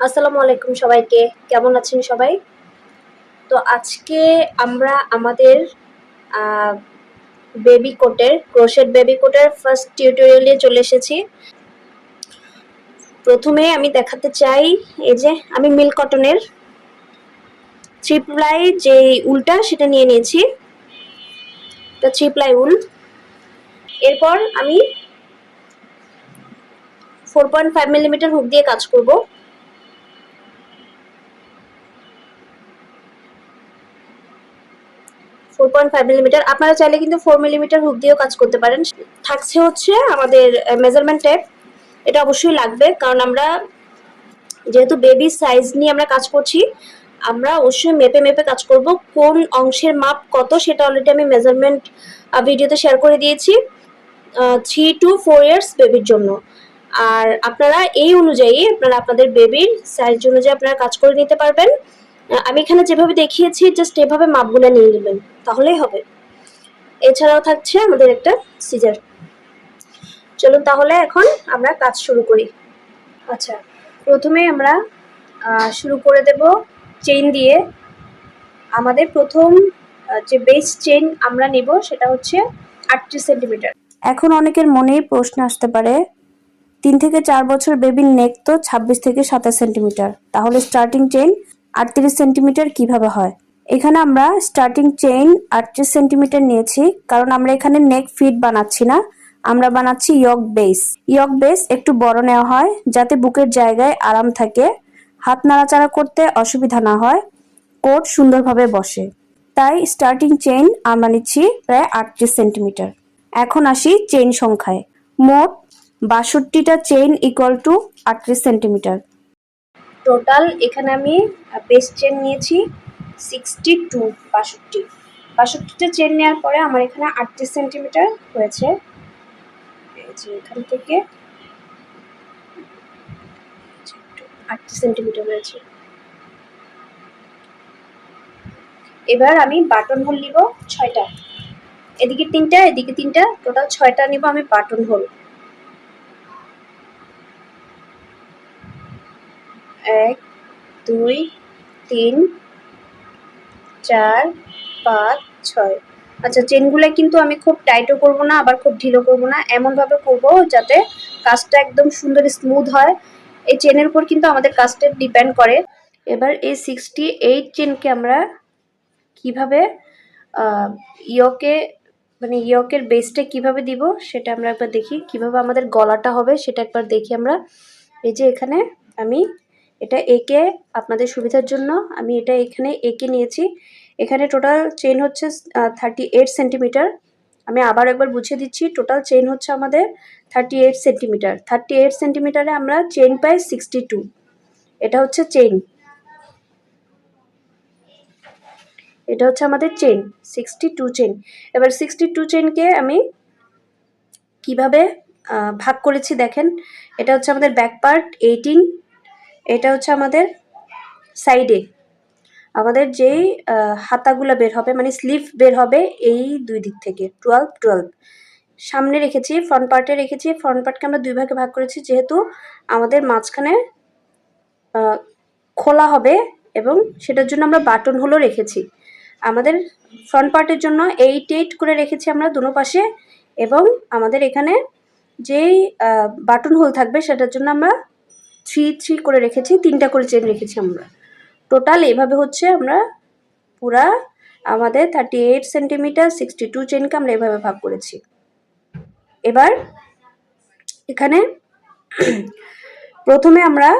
আসসালামু আলাইকুম সবাইকে। কেমন আছেন সবাই? তো আজকে আমরা আমাদের বেবি কোটের ক্রোশেট বেবি কোটের ফার্স্ট টিউটোরিয়ালে চলে এসেছি। প্রথমে আমি দেখাতে চাই, এই যে আমি মিল্ক কটনের থ্রি প্লাই যে উলটা সেটা নিয়ে নিয়েছি, এটা থ্রি প্লাই উল। এরপর আমি 4.5 মিলিমিটার হুক দিয়ে কাজ করব। 4.5 মিলিমিটার, আপনারা চাইলে কিন্তু 4 মিলিমিটার হুক দিয়েও কাজ করতে পারেন। থাকছে হচ্ছে আমাদের মেজারমেন্ট টেপ, এটা অবশ্যই লাগবে, কারণ আমরা যেহেতু বেবি সাইজ নিয়ে আমরা কাজ করছি, আমরা অবশ্যই মেপে মেপে কাজ করব। কোন অংশের মাপ কত সেটা অলরেডি আমি মেজারমেন্ট ভিডিওতে শেয়ার করে দিয়েছি 3 to 4 ইয়ার্স বেবির জন্য। আর আপনারা এই অনুযায়ী আপনারা আপনাদের বেবির সাইজ অনুযায়ী আপনারা কাজ করে নিতে পারবেন। আমি এখানে যেভাবে দেখিয়েছি জাস্ট এভাবে মাপগুলো নিয়ে নেবেন, তাহলেই হবে। এছাড়াও থাকছে আমাদের একটা সিজার। চলুন তাহলে এখন আমরা কাজ শুরু করি। আচ্ছা, প্রথমে আমরা শুরু করে দেব চেইন দিয়ে। আমাদের প্রথম যে বেস চেইন আমরা নেব সেটা হচ্ছে 38 সেন্টিমিটার। এখন অনেকের মনেই প্রশ্ন আসতে পারে, 3 থেকে 4 বছর বেবির নেক তো 26 থেকে 27 সেন্টিমিটার, তাহলে স্টার্টিং চেইন 38 সেন্টিমিটার কিভাবে হয়? এখানে আমরা স্টার্টিং চেইন 38 সেন্টিমিটার নিয়েছি, কারণ আমরা এখানে নেক ফিট বানাচ্ছি না, আমরা বানাচ্ছি ইয়ক বেস। ইয়ক বেস একটু বড় নেওয়া হয় যাতে বুকের জায়গায় আরাম থাকে, হাত নাড়াচাড়া করতে অসুবিধা না হয়, কোট সুন্দরভাবে বসে। তাই স্টার্টিং চেইন আমরা নিচ্ছি প্রায় 38 সেন্টিমিটার। এখন আসি চেইন সংখ্যায়। মোট 62টা chain equal to 38 centimetre. Total এখানে আমি বেস চেন নিয়েছি 62, 62টা চেন নেওয়ার পরে আমার এখানে 38 সেন্টিমিটার হয়েছে। এই যে এখান থেকে 38 সেন্টিমিটার হয়েছে। এবার আমি বাটন হোল নিব 6টা, এদিকে 3টা এদিকে 3টা, টোটাল 6টা নিব আমি বাটন হোল। 1 2 3 4 5 6। আচ্ছা, চেনগুলো কিন্তু আমি খুব টাইটও করব না, আবার খুব ঢিলো করব না, এমনভাবে করব যাতে কাজটা একদম সুন্দর স্মুথ হয়। এই চেনের উপর কিন্তু আমাদের কাজটা ডিপেন্ড করে। এবার এই 68 চেনকে আমরা কিভাবে ইয়কে মানে ইয়কের বেসটা কিভাবে দিব সেটা আমরা একবার দেখি, কিভাবে আমাদের গলাটা হবে সেটা একবার দেখি আমরা। এই যে এখানে আমি এটা এঁকে আপনাদের সুবিধার জন্য আমি এটা এখানে এঁকে নিয়েছি। এখানে টোটাল চেইন হচ্ছে 38 সেন্টিমিটার। আমি আবার একবার বুঝিয়ে দিচ্ছি, টোটাল চেইন হচ্ছে আমাদের 38 সেন্টিমিটার। 38 সেন্টিমিটারে আমরা চেইন পাই 62। এটা হচ্ছে চেইন, এটা হচ্ছে আমাদের চেইন 62 চেইন। এবার 62 চেইনকে আমি কিভাবে ভাগ করেছি দেখেন। এটা হচ্ছে আমাদের ব্যাক পার্ট 18, এটা হচ্ছে আমাদের সাইডে আমাদের যেই হাতাগুলো বের হবে, মানে স্লিভ বের হবে এই দুই দিক থেকে 12 সামনে রেখেছি, ফ্রন্ট পার্টে রেখেছি। ফ্রন্ট পার্টকে আমরা দুই ভাগে ভাগ করেছি যেহেতু আমাদের মাঝখানে খোলা হবে, এবং সেটার জন্য আমরা বাটন হোলও রেখেছি। আমাদের ফ্রন্ট পার্টের জন্য 8 করে রেখেছি আমরা দুনো পাশে, এবং আমাদের এখানে যেই বাটন হোল থাকবে সেটার জন্য আমরা 3 করে রেখেছি, 3টা করে চেন রেখেছি আমরা। টোটাল এভাবে হচ্ছে আমরা পুরা আমাদের 38 সেন্টিমিটার 62 চেনকে আমরা এভাবে ভাগ করেছি। এবার এখানে প্রথমে আমরা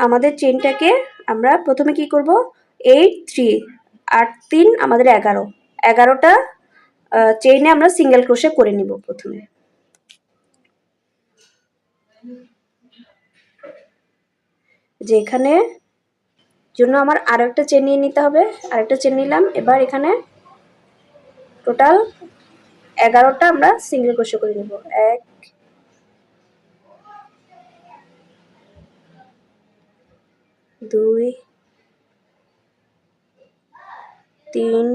আমাদের চেনটাকে আমরা প্রথমে কি করব, 8 3 8 3 আমাদের 11টা চেইনে আমরা সিঙ্গেল ক্রোশে করে নিব। প্রথমে যে এখানে জন্য আমার আরো একটা চেন নিয়ে নিতে হবে, আরেকটা চেন নিলাম। এবার এখানে টোটাল 11টা আমরা সিঙ্গেল ক্রোশে করে নিব। 1 2 3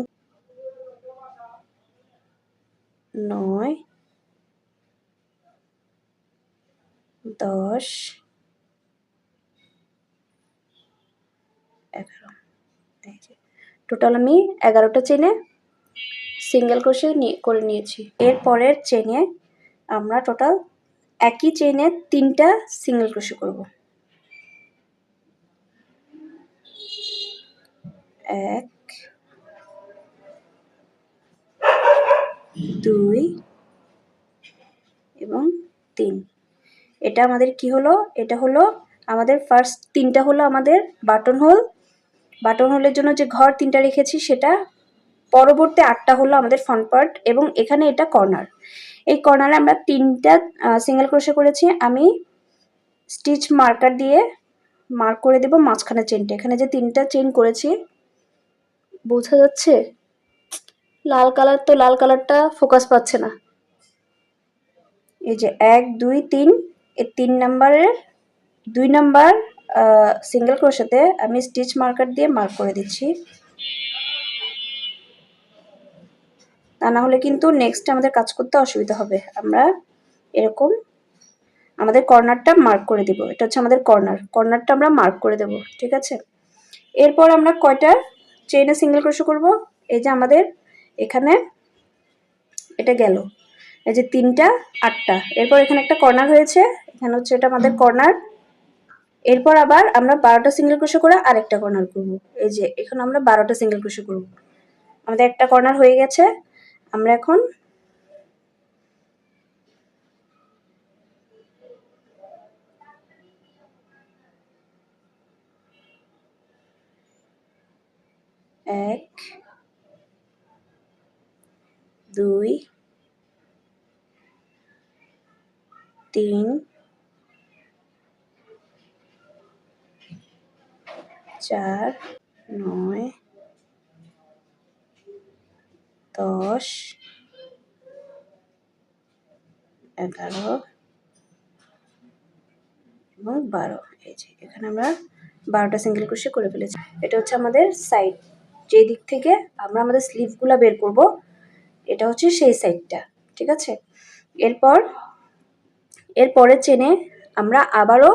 9 10 11। এই যে টোটাল আমি 11টা চেনে সিঙ্গেল ক্রোশে করে নিয়েছি। এর পরের চেনে আমরা টোটাল একই চেনে 3টা সিঙ্গেল ক্রোশে করব। 1 2 এবং 3। এটা আমাদের কি হলো? এটা হলো আমাদের ফার্স্ট 3টা হলো আমাদের বাটন হোল। বাটন হোলের জন্য যে ঘর 3টা রেখেছি সেটা। পরবর্তী 8টা হলো আমাদের ফ্রন্ট পার্ট এবং এখানে এটা কর্নার। এই কর্নারে আমরা 3টা সিঙ্গেল ক্রোশে করেছি। আমি স্টিচ মার্কার দিয়ে মার্ক করে দেব মাঝখানে চেনটা। এখানে যে 3টা চেন করেছি বোঝা যাচ্ছে? লাল কালার, তো লাল কালারটা ফোকাস পাচ্ছে না। এই যে 1 2 3, এই 3 নাম্বারের 2 নাম্বার সিঙ্গেল ক্রোশেতে আমি স্টিচ মার্কার দিয়ে মার্ক করে দিচ্ছি। তা না হলে কিন্তু নেক্সট আমাদের কাজ করতে অসুবিধা হবে। আমরা এরকম আমাদের কর্নারটা মার্ক করে দেব। এটা হচ্ছে আমাদের কর্নারটা আমরা মার্ক করে দেব। ঠিক আছে? এরপর আমরা কয়টা চেইনে সিঙ্গেল ক্রোশে করব? এই যে আমাদের এখানে এটা গেল, এই যে 3টা 8টা। এরপর এখানে একটা কর্নার হয়েছে, এখানে হচ্ছে এটা আমাদের কর্নার। এরপর আবার আমরা 12টা সিঙ্গেল ক্রোশে করে আরেকটা কর্নার করব। এই যে এখানে আমরা 12টা সিঙ্গেল ক্রোশে করব। আমাদের একটা কর্নার হয়ে গেছে। আমরা এখন এক 2 3 4 9 10 11 এবং 12। এই যে এখানে আমরা 12টা সিঙ্গেল ক্রোশে করে ফেলেছি। এটা হচ্ছে আমাদের সাইড, যে দিক থেকে আমরা আমাদের স্লিভগুলো বের করব, এটা হচ্ছে সেই সাইডটা। ঠিক আছে? এরপরের চেনে আমরা আবারও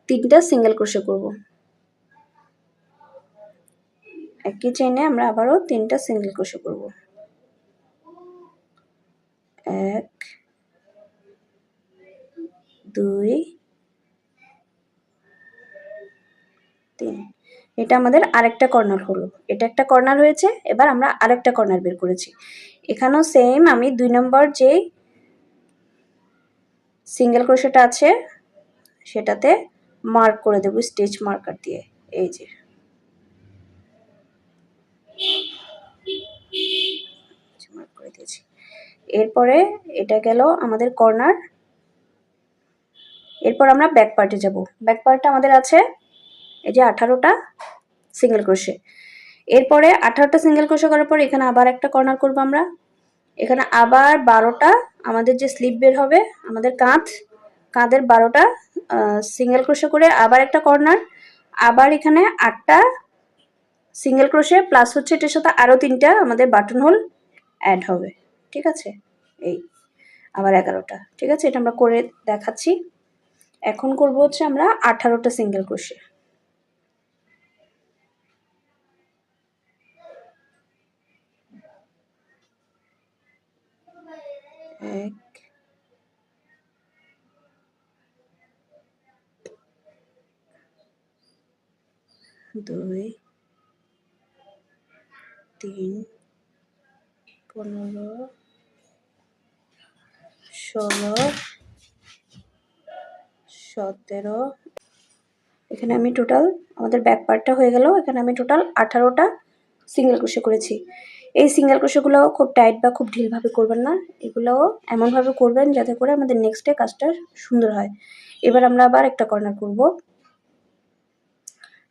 3টা সিঙ্গেল ক্রোশে করব। একই চেনে আমরা আবারও 3টা সিঙ্গেল ক্রোশে করব। 1 2 3। এটা আমাদের আরেকটা কর্নার হলো। এটা একটা কর্নার হয়েছে। এবার আমরা আরেকটা কর্নার বের করেছি। এখানেও সেম আমি 2 নম্বর যে সিঙ্গেল ক্রোশেটা আছে সেটাতে মার্ক করে দেব স্টিচ মার্কার দিয়ে। এই যে মার্ক করে দিয়েছি। এরপরে এটা গেল আমাদের কর্নার। এরপর আমরা ব্যাক পার্টে যাব। ব্যাক পার্টটা আমাদের আছে এই যে 18টা সিঙ্গেল ক্রোশে। এরপরে 18টা সিঙ্গেল ক্রোশে করার পর এখানে আবার একটা কর্নার করব আমরা। এখানে আবার 12টা আমাদের যে স্লিপ বের হবে, আমাদের কাঁধের 12টা সিঙ্গেল ক্রোশে করে আবার একটা কর্নার। আবার এখানে 8টা সিঙ্গেল ক্রোশে প্লাস হচ্ছে এটার সাথে আরও 3টা আমাদের বাটন হোল অ্যাড হবে। ঠিক আছে? এই আবার 11টা। ঠিক আছে? এটা আমরা করে দেখাচ্ছি। এখন করব হচ্ছে আমরা 18টা সিঙ্গেল ক্রোশে। 1 2 3 15 16 17। এখানে আমি টোটাল আমাদের ব্যাক পার্টটা হয়ে গেল। এখানে আমি টোটাল 18টা সিঙ্গেল ক্রোশে করেছি। এই সিঙ্গেল ক্রোশেগুলো খুব টাইট বা খুব ঢিলভাবে করবেন না, এগুলোও এমনভাবে করবেন যাতে করে আমাদের নেক্সটে কাজটা সুন্দর হয়। এবার আমরা আবার একটা কর্নার করব।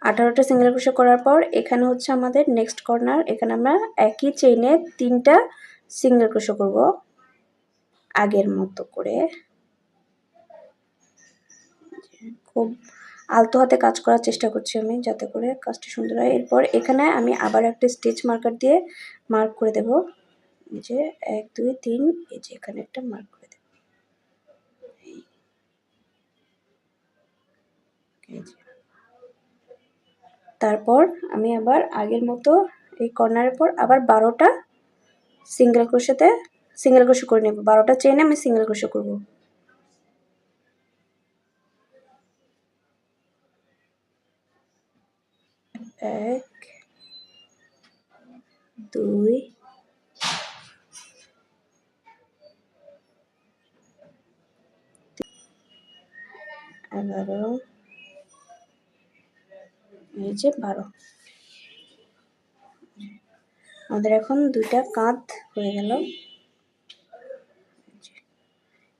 18টা সিঙ্গেল ক্রোশে করার পর এখানে হচ্ছে আমাদের নেক্সট কর্নার। এখানে আমরা একই চেইনে 3টা সিঙ্গেল ক্রোশে করব আগের মতো করে। খুব আলতো হাতে কাজ করার চেষ্টা করছি আমি যাতে করে কাজটা সুন্দর হয়। এরপর এখানে আমি আবার একটা স্টিচ মার্কার দিয়ে মার্ক করে দেব। এই যে 1 2 3, এই যে এখানে একটা মার্ক করে দেব। এই যে তারপর আমি আবার আগের মতো এই কর্নারের পর আবার 12টা সিঙ্গেল ক্রোশে করে নেব। 12টা চেইনে আমি সিঙ্গেল ক্রোশে করব। 1 2 11 এই যে 12। আমাদের এখন 2টা কাঁধ হয়ে গেল।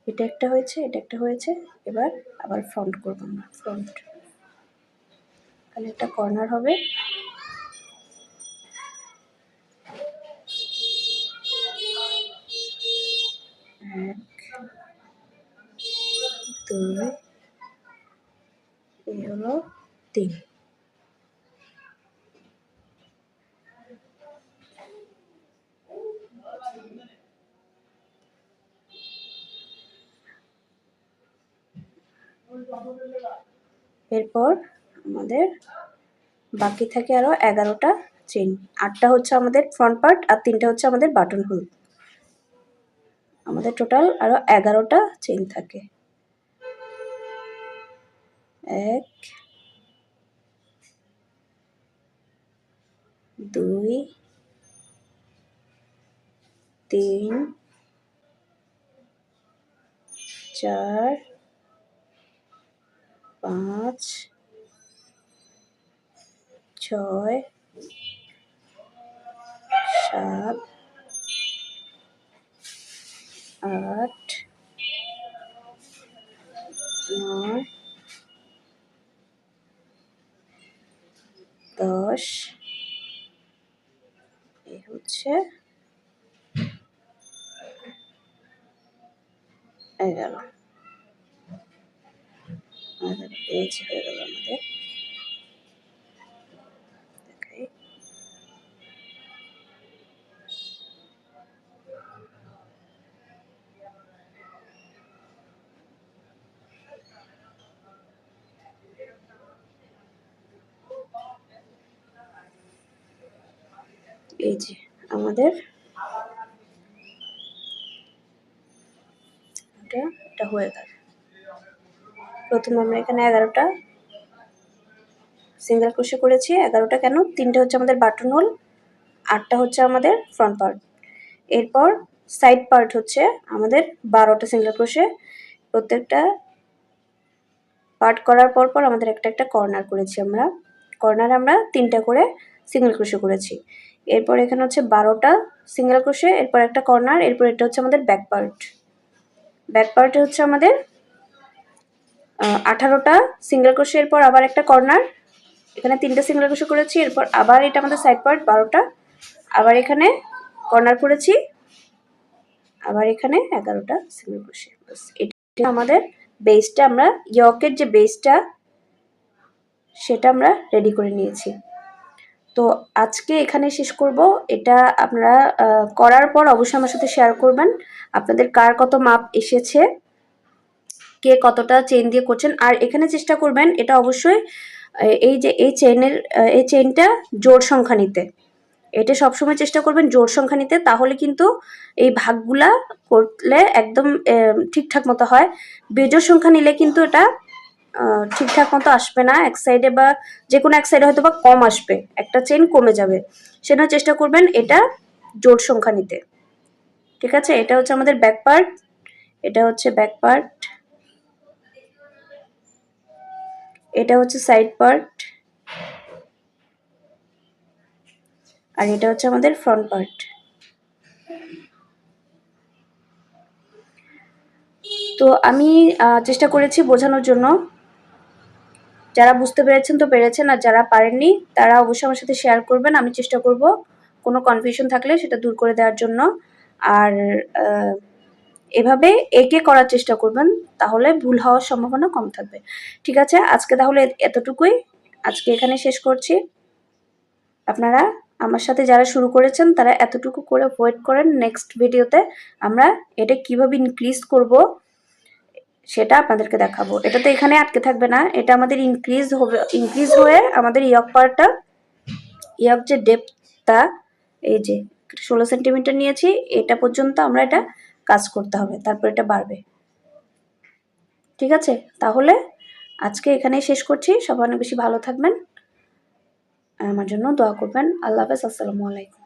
এটা একটা হয়েছে, এটা একটা হয়েছে। এবার আবার ফ্রন্ট করব আমরা। ফ্রন্ট এখানে একটা কর্নার হবে। 1 2 এই হলো 3। এরপর আমাদের বাকি থাকে আরো 11টা চেইন। 8টা হচ্ছে আমাদের ফ্রন্ট পার্ট আর 3টা হচ্ছে আমাদের বাটন হোল। আমাদের টোটাল আরো 11টা চেইন থাকে। 1 2 3 4 5 6 7 8 9 10 এই হচ্ছে 11। এই যে হয়ে গেল আমাদের। এই যে আমাদের এটা হয়ে গেল। প্রথমে আমরা এখানে 11টা সিঙ্গেল ক্রোশে করেছি। 11টা কেন? 3টা হচ্ছে আমাদের বাটন হোল, 8টা হচ্ছে আমাদের ফ্রন্ট পার্ট। এরপর সাইড পার্ট হচ্ছে আমাদের 12টা সিঙ্গেল ক্রোশে। প্রত্যেকটা পার্ট করার পর পর আমাদের একটা একটা কর্নার করেছি আমরা। কর্নার আমরা 3টা করে সিঙ্গেল ক্রোশে করেছি। এরপর এখানে হচ্ছে 12টা সিঙ্গেল ক্রোশে, এরপর একটা কর্নার, এরপর এটা হচ্ছে আমাদের ব্যাক পার্ট। ব্যাক পার্টে হচ্ছে আমাদের 18টা সিঙ্গেল ক্রোশে, এরপর আবার একটা কর্নার, এখানে 3টা সিঙ্গেল ক্রোশে করেছি। এরপর আবার এটা আমাদের সাইড পার্ট 12টা, আবার এখানে কর্নার করেছি, আবার এখানে 11টা সিঙ্গেল ক্রোশে। এটা আমাদের বেসটা, আমরা ইয়কের যে বেসটা সেটা আমরা রেডি করে নিয়েছি। তো আজকে এখানে শেষ করব। এটা আপনারা করার পর অবশ্যই আমার সাথে শেয়ার করবেন আপনাদের কার কত মাপ এসেছে, কে কতটা চেইন দিয়ে করছেন। আর এখানে চেষ্টা করবেন এটা অবশ্যই এই যে এই চেইনটা জোড় সংখ্যা নিতে। এটা সবসময় চেষ্টা করবেন জোড় সংখ্যা নিতে, তাহলে কিন্তু এই ভাগগুলা করলে একদম ঠিকঠাক মতো হয়। বেজোড় সংখ্যা নিলে কিন্তু এটা ঠিকঠাক মতো আসবে না, এক সাইডে বা যে কোনো এক সাইডে হয়তো বা কম আসবে, একটা চেইন কমে যাবে। সেজন্য চেষ্টা করবেন এটা জোড় সংখ্যা নিতে। ঠিক আছে, এটা হচ্ছে আমাদের ব্যাক পার্ট, এটা হচ্ছে ব্যাক পার্ট, এটা হচ্ছে সাইড পার্ট, আর এটা হচ্ছে আমাদের ফ্রন্ট পার্ট। তো আমি চেষ্টা করেছি বোঝানোর জন্য। যারা বুঝতে পেরেছেন তো পেরেছেন, আর যারা পারেননি তারা অবশ্যই আমার সাথে শেয়ার করবেন। আমি চেষ্টা করব কোনো কনফিউশন থাকলে সেটা দূর করে দেওয়ার জন্য। আর এভাবে এঁকে করার চেষ্টা করবেন, তাহলে ভুল হওয়ার সম্ভাবনা কম থাকবে। ঠিক আছে, আজকে তাহলে এতটুকুই। আজকে এখানে শেষ করছি। আপনারা আমার সাথে যারা শুরু করেছেন তারা এতটুকু করে ওয়েট করেন, নেক্সট ভিডিওতে আমরা এটা কিভাবে ইনক্রিজ করব সেটা আপনাদেরকে দেখাবো। এটা তো এখানে আটকে থাকবে না, এটা আমাদের ইনক্রিজ হয়ে আমাদের ইয়ক পার্টটা, ইয়ক যে ডেপথটা, এই যে 16 সেন্টিমিটার নিয়েছি, এটা পর্যন্ত আমরা এটা কাজ করতে হবে, তারপর এটা বাড়বে। ঠিক আছে, তাহলে আজকে এখানেই শেষ করছি। সবাই অনেক বেশি ভালো থাকবেন, আমার জন্য দোয়া করবেন। আল্লাহ হাফেজ, আসসালামু আলাইকুম।